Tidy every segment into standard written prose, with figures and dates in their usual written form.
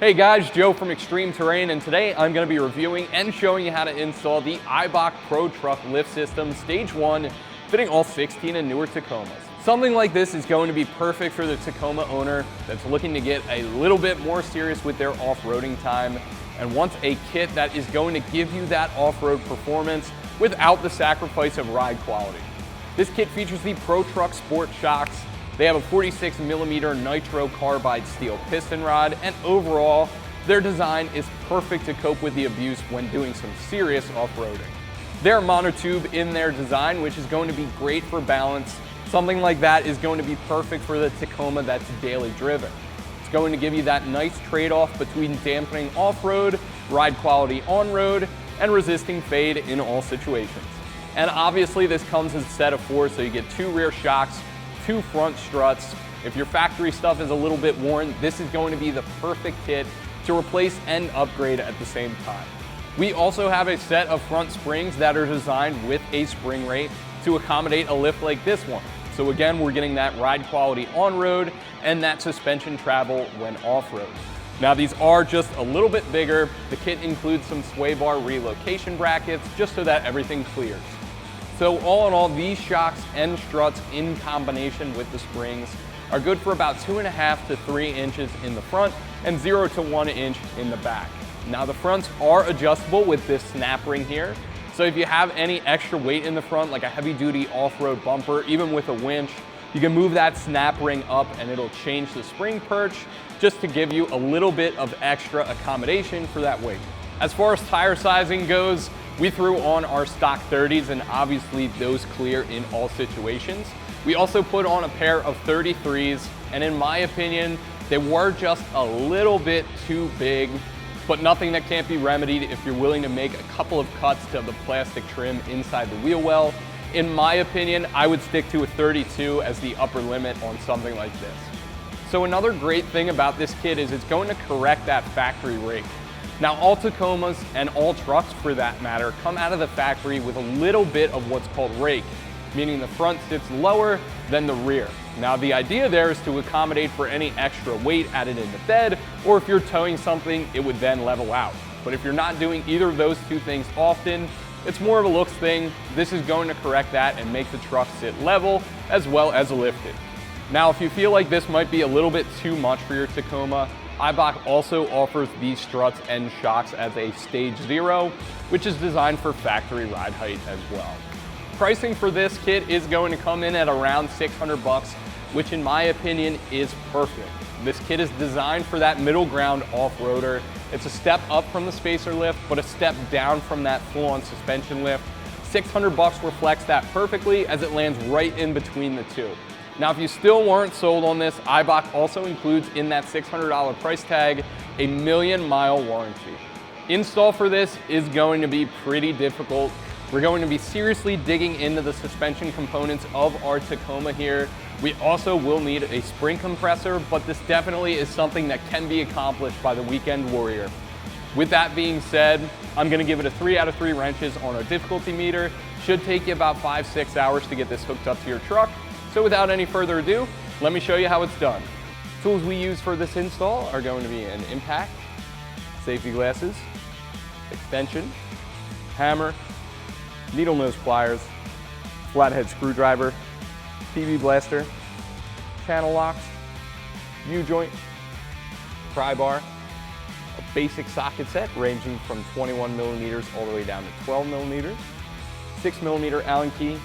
Hey guys, Joe from Extreme Terrain, and today I'm going to be reviewing and showing you how to install the Eibach Pro Truck Lift System Stage 1, fitting all 16 and newer Tacomas. Something like this is going to be perfect for the Tacoma owner that's looking to get a little bit more serious with their off-roading time and wants a kit that is going to give you that off-road performance without the sacrifice of ride quality. This kit features the Pro Truck Sport shocks. They have a 46mm nitro carbide steel piston rod, and overall, their design is perfect to cope with the abuse when doing some serious off-roading. They're monotube in their design, which is going to be great for balance. Something like that is going to be perfect for the Tacoma that's daily driven. It's going to give you that nice trade-off between dampening off-road, ride quality on-road, and resisting fade in all situations. And obviously this comes as a set of 4, so you get 2 rear shocks, 2 front struts. If your factory stuff is a little bit worn, this is going to be the perfect kit to replace and upgrade at the same time. We also have a set of front springs that are designed with a spring rate to accommodate a lift like this one. So again, we're getting that ride quality on-road and that suspension travel when off-road. Now these are just a little bit bigger. The kit includes some sway bar relocation brackets just so that everything clears. So all in all, these shocks and struts in combination with the springs are good for about 2.5 to 3 inches in the front and 0 to 1 inch in the back. Now the fronts are adjustable with this snap ring here. So if you have any extra weight in the front, like a heavy duty off-road bumper, even with a winch, you can move that snap ring up and it'll change the spring perch just to give you a little bit of extra accommodation for that weight. As far as tire sizing goes, we threw on our stock 30s, and obviously those clear in all situations. We also put on a pair of 33s, and in my opinion, they were just a little bit too big, but nothing that can't be remedied if you're willing to make a couple of cuts to the plastic trim inside the wheel well. In my opinion, I would stick to a 32 as the upper limit on something like this. So another great thing about this kit is it's going to correct that factory rake. Now all Tacomas and all trucks for that matter come out of the factory with a little bit of what's called rake, meaning the front sits lower than the rear. Now the idea there is to accommodate for any extra weight added in the bed, or if you're towing something, it would then level out. But if you're not doing either of those two things often, it's more of a looks thing. This is going to correct that and make the truck sit level as well as lifted. Now if you feel like this might be a little bit too much for your Tacoma, Eibach also offers these struts and shocks as a Stage 0, which is designed for factory ride height as well. Pricing for this kit is going to come in at around $600, which in my opinion is perfect. This kit is designed for that middle ground off-roader. It's a step up from the spacer lift, but a step down from that full-on suspension lift. $600 reflects that perfectly as it lands right in between the two. Now, if you still weren't sold on this, Eibach also includes in that $600 price tag a 1,000,000-mile warranty. Install for this is going to be pretty difficult. We're going to be seriously digging into the suspension components of our Tacoma here. We also will need a spring compressor, but this definitely is something that can be accomplished by the weekend warrior. With that being said, I'm going to give it a 3 out of 3 wrenches on our difficulty meter. Should take you about 5-6 hours to get this hooked up to your truck. So without any further ado, let me show you how it's done. Tools we use for this install are going to be an impact, safety glasses, extension, hammer, needle nose pliers, flathead screwdriver, PB blaster, channel locks, U-joint, pry bar, a basic socket set ranging from 21mm all the way down to 12mm, 6mm Allen key,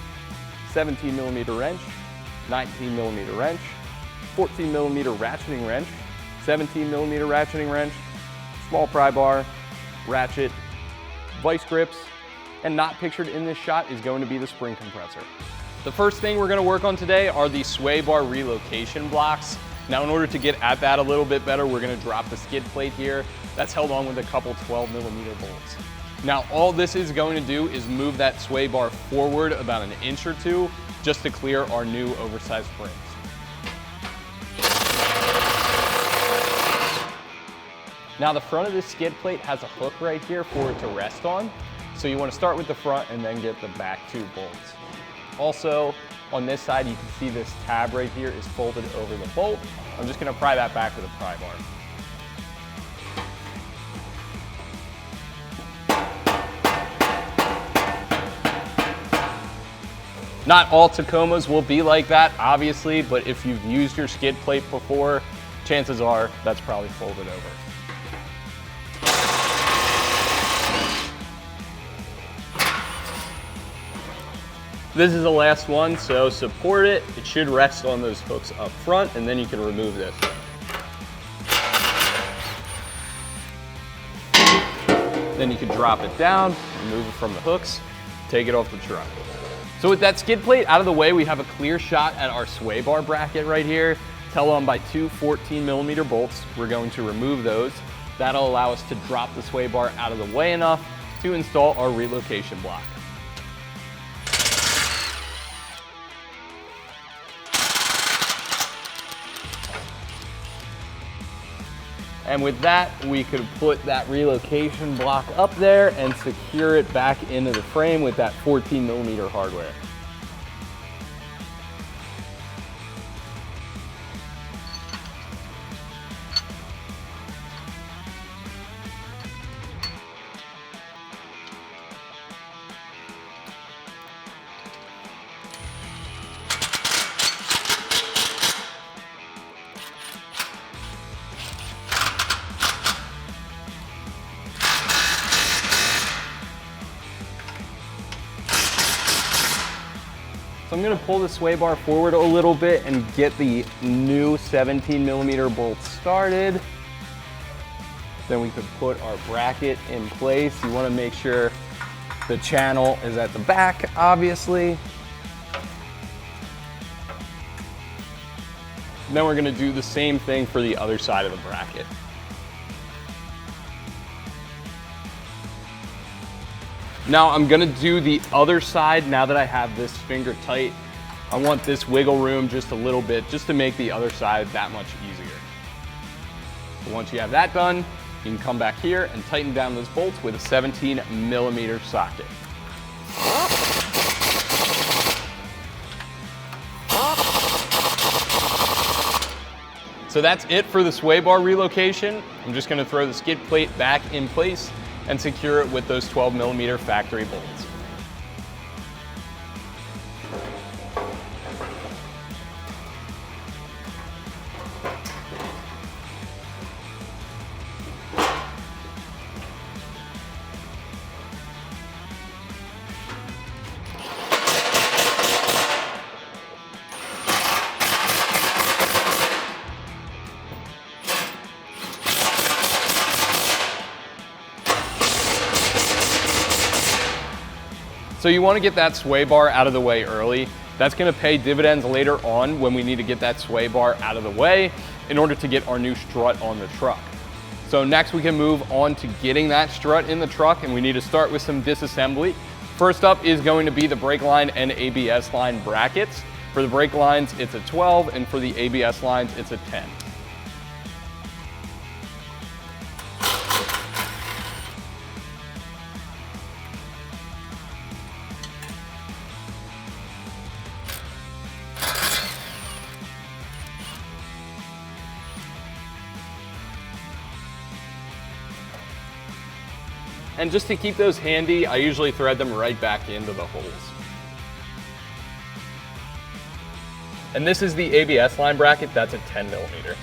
17mm wrench, 19mm wrench, 14mm ratcheting wrench, 17mm ratcheting wrench, small pry bar, ratchet, vice grips, and not pictured in this shot is going to be the spring compressor. The first thing we're going to work on today are the sway bar relocation blocks. Now in order to get at that a little bit better, we're going to drop the skid plate here. That's held on with a couple 12mm bolts. Now all this is going to do is move that sway bar forward about 1 inch or 2 just to clear our new oversized springs. Now the front of this skid plate has a hook right here for it to rest on. So you want to start with the front and then get the back 2 bolts. Also, on this side, you can see this tab right here is folded over the bolt. I'm just going to pry that back with a pry bar. Not all Tacomas will be like that, obviously, but if you've used your skid plate before, chances are that's probably folded over. This is the last one, so support it. It should rest on those hooks up front, and then you can remove this. Then you can drop it down, remove it from the hooks, take it off the truck. So with that skid plate out of the way, we have a clear shot at our sway bar bracket right here. It's held on by two 14mm bolts. We're going to remove those. That'll allow us to drop the sway bar out of the way enough to install our relocation block. And with that, we could put that relocation block up there and secure it back into the frame with that 14mm hardware. So I'm gonna pull the sway bar forward a little bit and get the new 17mm bolts started. Then we could put our bracket in place. You wanna make sure the channel is at the back, obviously. And then we're gonna do the same thing for the other side of the bracket. Now I'm gonna do the other side now that I have this finger tight. I want this wiggle room just a little bit, just to make the other side that much easier. So once you have that done, you can come back here and tighten down those bolts with a 17mm socket. So that's it for the sway bar relocation. I'm just gonna throw the skid plate back in place and secure it with those 12mm factory bolts. So you want to get that sway bar out of the way early. That's going to pay dividends later on when we need to get that sway bar out of the way in order to get our new strut on the truck. So next we can move on to getting that strut in the truck, and we need to start with some disassembly. First up is going to be the brake line and ABS line brackets. For the brake lines, it's a 12, and for the ABS lines, it's a 10. And just to keep those handy, I usually thread them right back into the holes. And this is the ABS line bracket, that's a 10mm.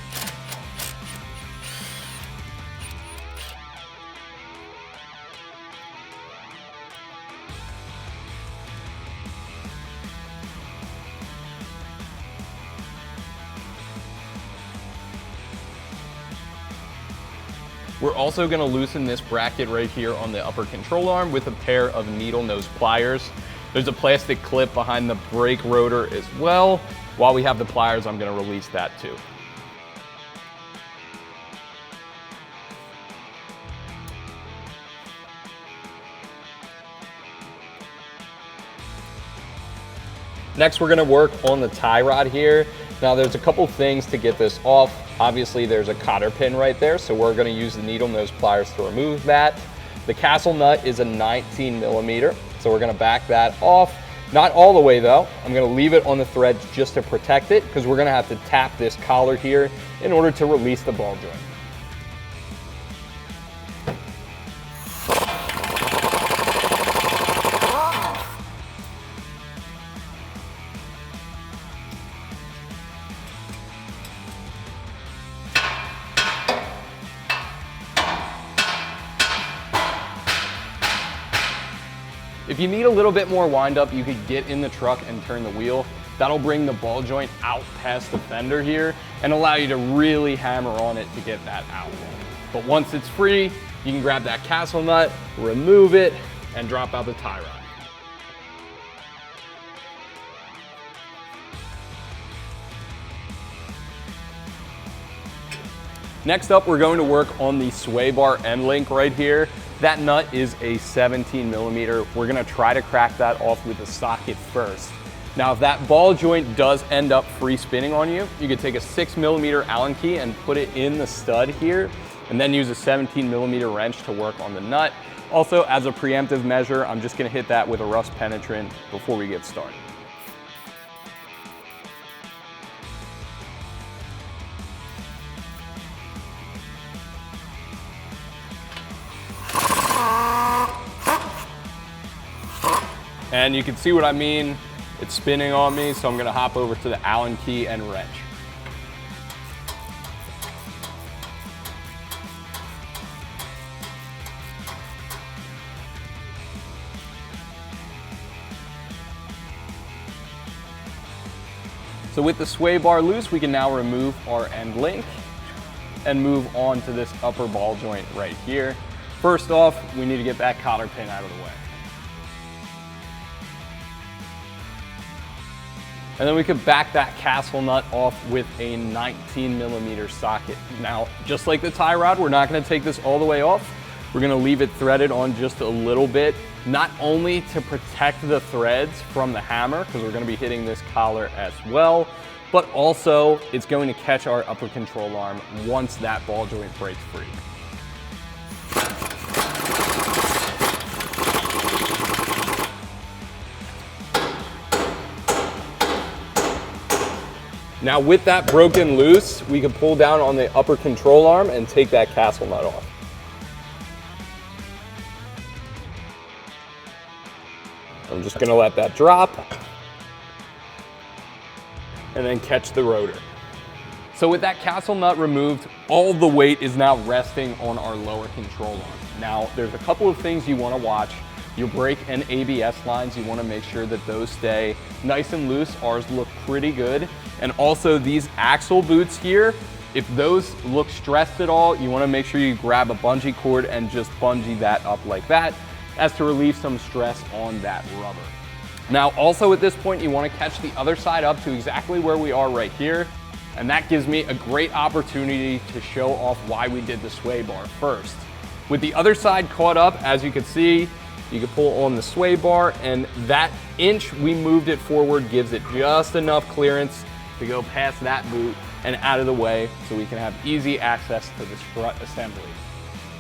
We're also going to loosen this bracket right here on the upper control arm with a pair of needle nose pliers. There's a plastic clip behind the brake rotor as well. While we have the pliers, I'm going to release that too. Next, we're going to work on the tie rod here. Now there's a couple things to get this off. Obviously there's a cotter pin right there, so we're going to use the needle nose pliers to remove that. The castle nut is a 19mm, so we're going to back that off. Not all the way though. I'm going to leave it on the threads just to protect it, because we're going to have to tap this collar here in order to release the ball joint. If you need a little bit more wind up, you could get in the truck and turn the wheel. That'll bring the ball joint out past the fender here and allow you to really hammer on it to get that out. But once it's free, you can grab that castle nut, remove it, and drop out the tie rod. Next up, we're going to work on the sway bar end link right here. That nut is a 17 millimeter. We're gonna try to crack that off with the socket first. Now, if that ball joint does end up free spinning on you, you could take a 6 millimeter Allen key and put it in the stud here, and then use a 17 millimeter wrench to work on the nut. Also, as a preemptive measure, I'm just gonna hit that with a rust penetrant before we get started. And you can see what I mean. It's spinning on me, so I'm gonna hop over to the Allen key and wrench. So with the sway bar loose, we can now remove our end link and move on to this upper ball joint right here. First off, we need to get that cotter pin out of the way. And then we could back that castle nut off with a 19 millimeter socket. Now, just like the tie rod, we're not gonna take this all the way off. We're gonna leave it threaded on just a little bit, not only to protect the threads from the hammer, because we're gonna be hitting this collar as well, but also it's going to catch our upper control arm once that ball joint breaks free. Now with that broken loose, we can pull down on the upper control arm and take that castle nut off. I'm just gonna let that drop and then catch the rotor. So with that castle nut removed, all the weight is now resting on our lower control arm. Now there's a couple of things you wanna watch. Your brake and ABS lines, you wanna make sure that those stay nice and loose. Ours look pretty good. And also these axle boots here, if those look stressed at all, you wanna make sure you grab a bungee cord and just bungee that up like that, as to relieve some stress on that rubber. Now also at this point, you wanna catch the other side up to exactly where we are right here. And that gives me a great opportunity to show off why we did the sway bar first. With the other side caught up, as you can see, you can pull on the sway bar, and that inch we moved it forward gives it just enough clearance to go past that boot and out of the way so we can have easy access to the strut assembly.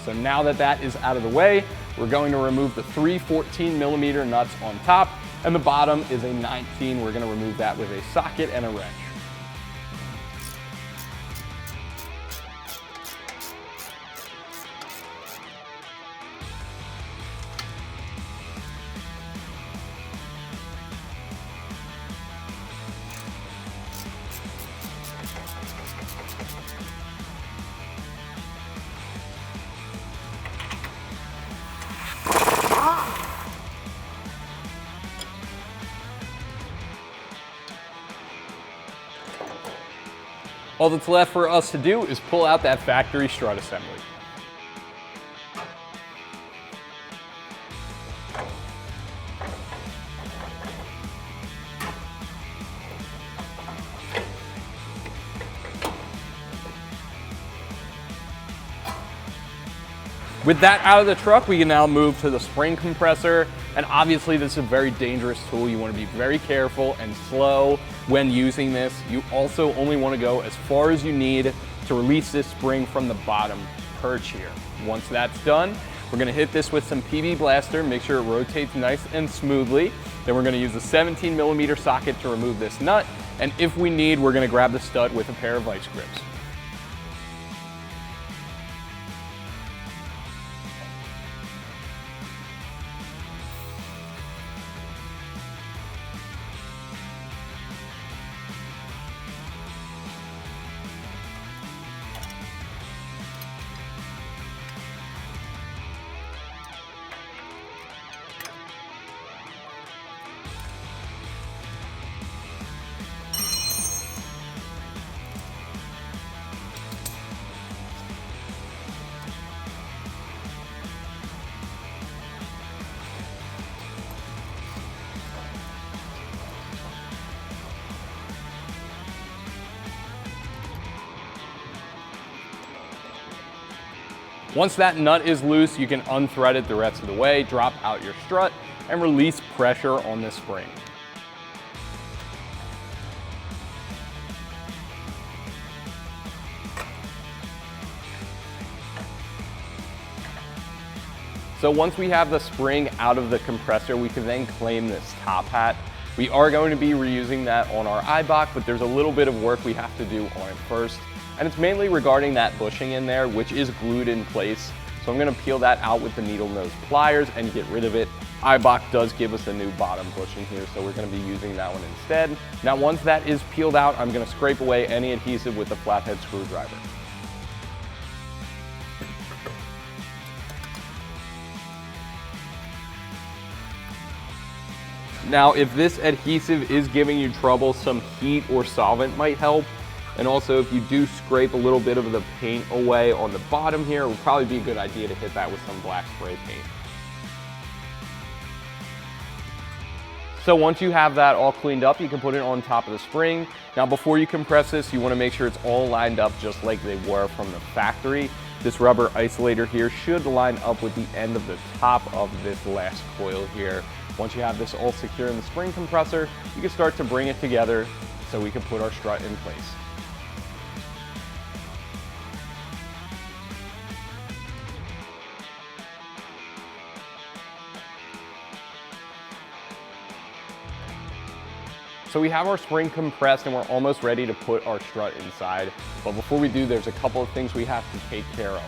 So now that that is out of the way, we're going to remove the 3 14 millimeter nuts on top, and the bottom is a 19. We're gonna remove that with a socket and a wrench. All that's left for us to do is pull out that factory strut assembly. With that out of the truck, we can now move to the spring compressor. And obviously this is a very dangerous tool. You want to be very careful and slow when using this. You also only want to go as far as you need to release this spring from the bottom perch here. Once that's done, we're going to hit this with some PB Blaster, make sure it rotates nice and smoothly. Then we're going to use a 17 millimeter socket to remove this nut. And if we need, we're going to grab the stud with a pair of vice grips. Once that nut is loose, you can unthread it the rest of the way, drop out your strut, and release pressure on this spring. So once we have the spring out of the compressor, we can then claim this top hat. We are going to be reusing that on our Eibach, but there's a little bit of work we have to do on it first. And it's mainly regarding that bushing in there, which is glued in place. So I'm gonna peel that out with the needle nose pliers and get rid of it. Eibach does give us a new bottom bushing here, so we're gonna be using that one instead. Now once that is peeled out, I'm gonna scrape away any adhesive with the flathead screwdriver. Now, if this adhesive is giving you trouble, some heat or solvent might help. And also, if you do scrape a little bit of the paint away on the bottom here, it would probably be a good idea to hit that with some black spray paint. So once you have that all cleaned up, you can put it on top of the spring. Now, before you compress this, you want to make sure it's all lined up just like they were from the factory. This rubber isolator here should line up with the end of the top of this last coil here. Once you have this all secure in the spring compressor, you can start to bring it together so we can put our strut in place. So we have our spring compressed and we're almost ready to put our strut inside. But before we do, there's a couple of things we have to take care of.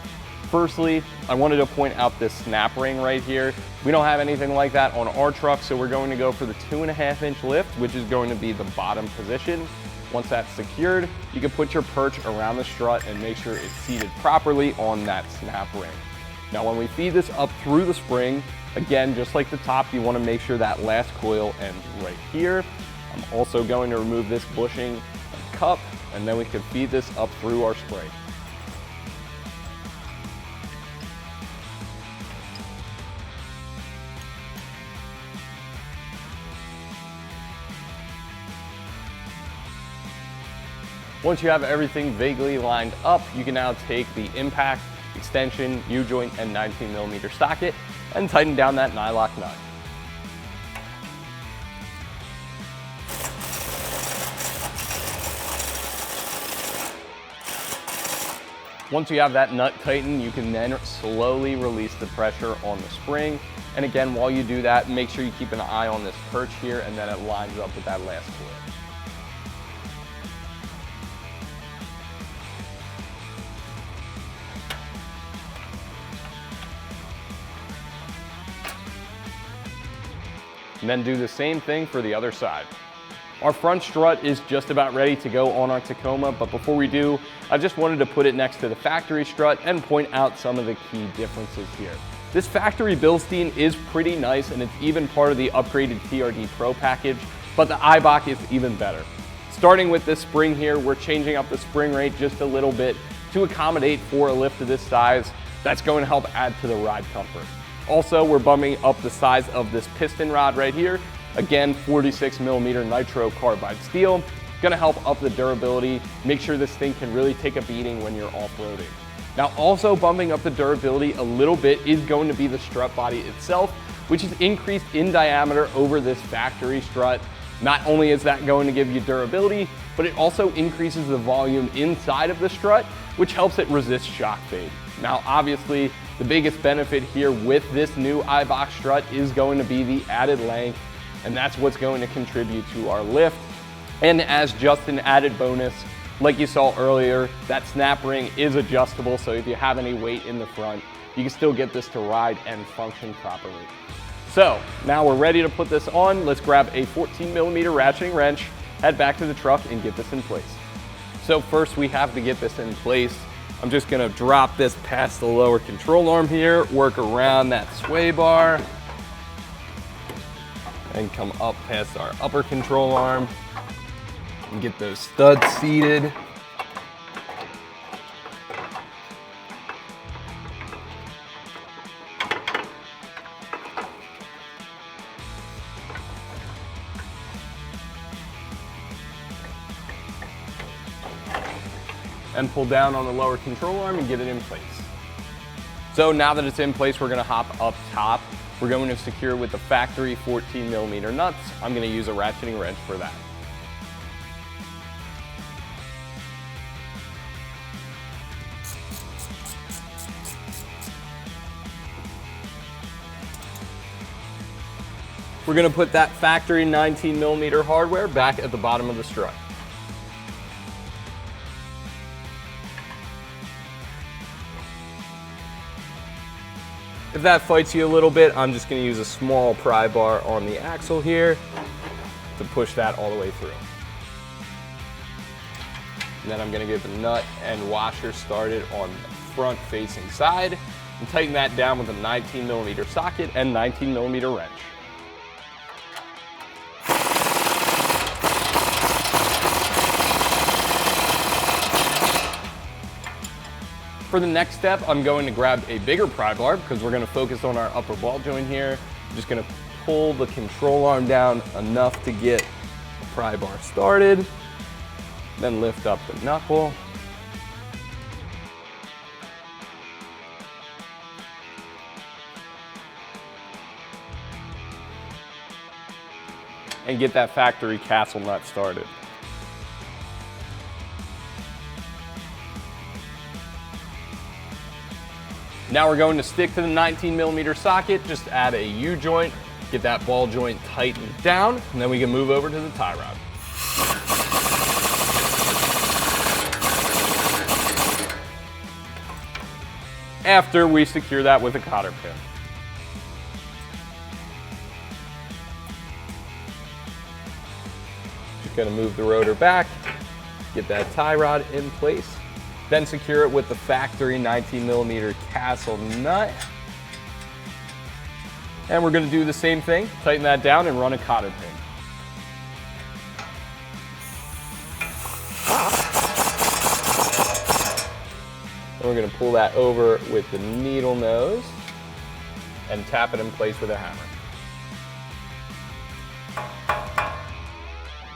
Firstly, I wanted to point out this snap ring right here. We don't have anything like that on our truck, so we're going to go for the 2.5-inch lift, which is going to be the bottom position. Once that's secured, you can put your perch around the strut and make sure it's seated properly on that snap ring. Now when we feed this up through the spring, again, just like the top, you want to make sure that last coil ends right here. I'm also going to remove this bushing and cup, and then we can feed this up through our spray. Once you have everything vaguely lined up, you can now take the impact, extension, U-joint, and 19mm socket and tighten down that nylock nut. Once you have that nut tightened, you can then slowly release the pressure on the spring. And again, while you do that, make sure you keep an eye on this perch here and then it lines up with that last coil. And then do the same thing for the other side. Our front strut is just about ready to go on our Tacoma, but before we do, I just wanted to put it next to the factory strut and point out some of the key differences here. This factory Bilstein is pretty nice and it's even part of the upgraded TRD Pro package, but the Eibach is even better. Starting with this spring here, we're changing up the spring rate just a little bit to accommodate for a lift of this size. That's going to help add to the ride comfort. Also, we're bumping up the size of this piston rod right here. Again, 46mm nitro carbide steel. Gonna help up the durability, make sure this thing can really take a beating when you're off-roading. Now, also bumping up the durability a little bit is going to be the strut body itself, which is increased in diameter over this factory strut. Not only is that going to give you durability, but it also increases the volume inside of the strut, which helps it resist shock fade. Now, obviously, the biggest benefit here with this new Eibach strut is going to be the added length, and that's what's going to contribute to our lift. And as just an added bonus, like you saw earlier, that snap ring is adjustable, so if you have any weight in the front, you can still get this to ride and function properly. So now we're ready to put this on. Let's grab a 14mm ratcheting wrench, head back to the truck and get this in place. So first we have to get this in place. I'm just gonna drop this past the lower control arm here, work around that sway bar, and come up past our upper control arm and get those studs seated. And pull down on the lower control arm and get it in place. So now that it's in place, we're gonna hop up top. We're going to secure with the factory 14mm nuts. I'm gonna use a ratcheting wrench for that. We're gonna put that factory 19mm hardware back at the bottom of the strut. If that fights you a little bit, I'm just gonna use a small pry bar on the axle here to push that all the way through. And then I'm gonna get the nut and washer started on the front facing side and tighten that down with a 19mm socket and 19mm wrench. For the next step, I'm going to grab a bigger pry bar because we're going to focus on our upper ball joint here. I'm just going to pull the control arm down enough to get the pry bar started, then lift up the knuckle. And get that factory castle nut started. Now we're going to stick to the 19mm socket, just add a U-joint, get that ball joint tightened down, and then we can move over to the tie rod. After we secure that with a cotter pin. Just gonna move the rotor back, get that tie rod in place. Then secure it with the factory 19mm castle nut. And we're gonna do the same thing, tighten that down and run a cotter pin. And we're gonna pull that over with the needle nose and tap it in place with a hammer.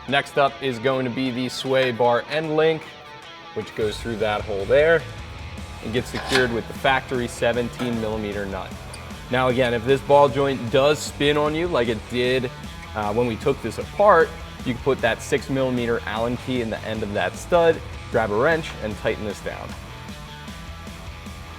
Next up is going to be the sway bar end link, which goes through that hole there and gets secured with the factory 17mm nut. Now again, if this ball joint does spin on you like it did when we took this apart, you can put that 6mm Allen key in the end of that stud, grab a wrench, and tighten this down.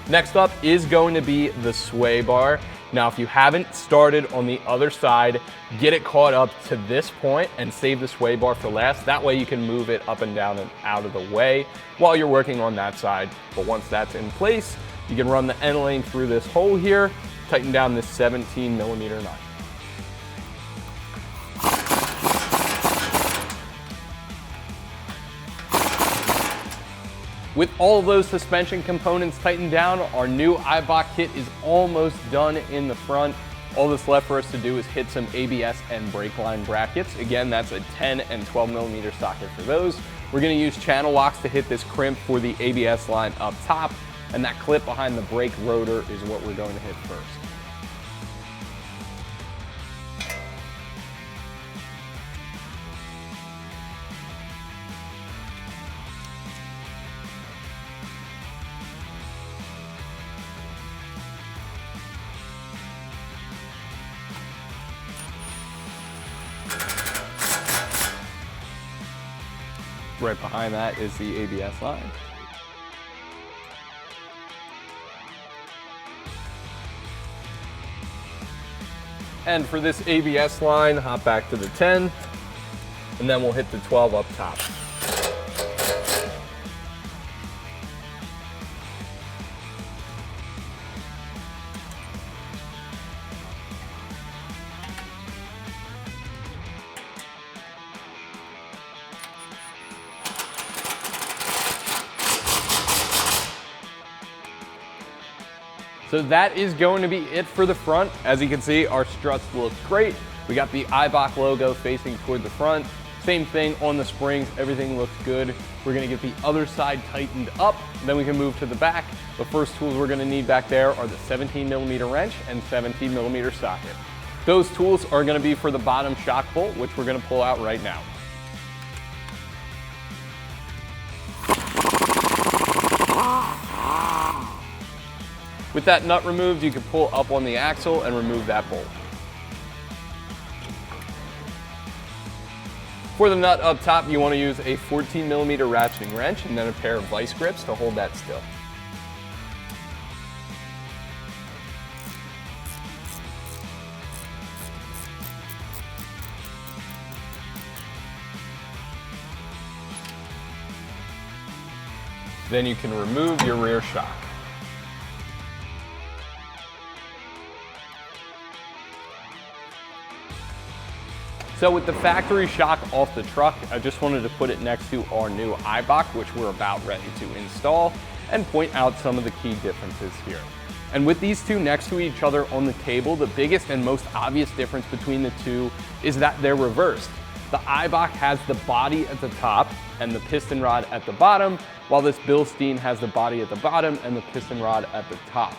Next up is going to be the sway bar. Now, if you haven't started on the other side, get it caught up to this point and save the sway bar for last. That way you can move it up and down and out of the way while you're working on that side. But once that's in place, you can run the end lane through this hole here, tighten down this 17mm nut. With all of those suspension components tightened down, our new Eibach kit is almost done in the front. All that's left for us to do is hit some ABS and brake line brackets. Again, that's a 10 and 12mm socket for those. We're gonna use channel locks to hit this crimp for the ABS line up top, and that clip behind the brake rotor is what we're going to hit first. Right behind that is the ABS line. And for this ABS line, hop back to the 10, and then we'll hit the 12 up top. So that is going to be it for the front. As you can see, our struts look great. We got the Eibach logo facing toward the front. Same thing on the springs, everything looks good. We're gonna get the other side tightened up, then we can move to the back. The first tools we're gonna need back there are the 17mm wrench and 17mm socket. Those tools are gonna be for the bottom shock bolt, which we're gonna pull out right now. With that nut removed, you can pull up on the axle and remove that bolt. For the nut up top, you want to use a 14mm ratcheting wrench and then a pair of vice grips to hold that still. Then you can remove your rear shock. So with the factory shock off the truck, I just wanted to put it next to our new Eibach, which we're about ready to install, and point out some of the key differences here. And with these two next to each other on the table, the biggest and most obvious difference between the two is that they're reversed. The Eibach has the body at the top and the piston rod at the bottom, while this Bilstein has the body at the bottom and the piston rod at the top.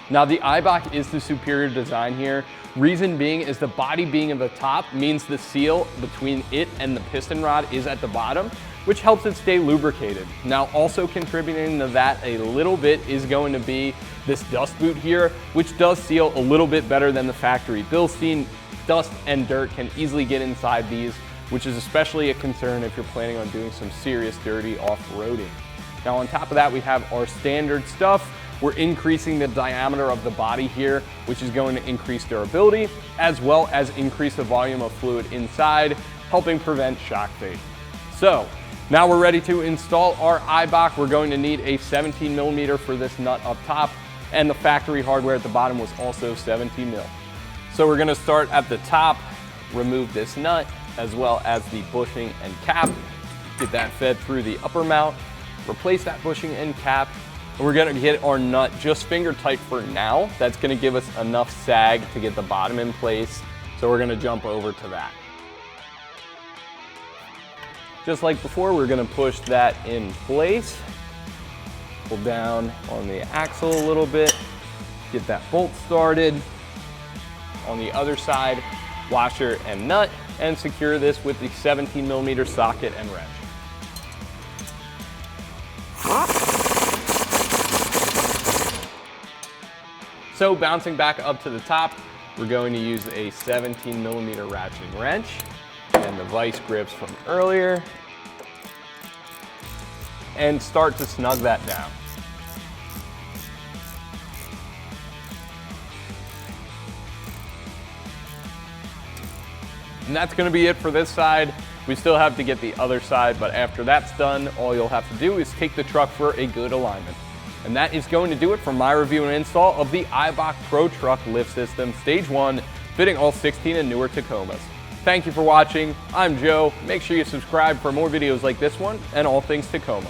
Now the Eibach is the superior design here. Reason being is the body being at the top means the seal between it and the piston rod is at the bottom, which helps it stay lubricated. Now also contributing to that a little bit is going to be this dust boot here, which does seal a little bit better than the factory Bilstein. Dust and dirt can easily get inside these, which is especially a concern if you're planning on doing some serious dirty off-roading. Now on top of that, we have our standard stuff. We're increasing the diameter of the body here, which is going to increase durability, as well as increase the volume of fluid inside, helping prevent shock fade. So now we're ready to install our Eibach. We're going to need a 17mm for this nut up top, and the factory hardware at the bottom was also 17mm. So we're gonna start at the top, remove this nut, as well as the bushing and cap. Get that fed through the upper mount, replace that bushing and cap. We're gonna get our nut just finger tight for now. That's gonna give us enough sag to get the bottom in place. So we're gonna jump over to that. Just like before, we're gonna push that in place. Pull down on the axle a little bit, get that bolt started. On the other side, washer and nut, and secure this with the 17mm socket and wrench. So bouncing back up to the top, we're going to use a 17mm ratcheting wrench and the vice grips from earlier and start to snug that down. And that's going to be it for this side. We still have to get the other side, but after that's done, all you'll have to do is take the truck for a good alignment. And that is going to do it for my review and install of the Eibach Pro Truck Lift System Stage 1, fitting all 16 and newer Tacomas. Thank you for watching. I'm Joe. Make sure you subscribe for more videos like this one and all things Tacoma.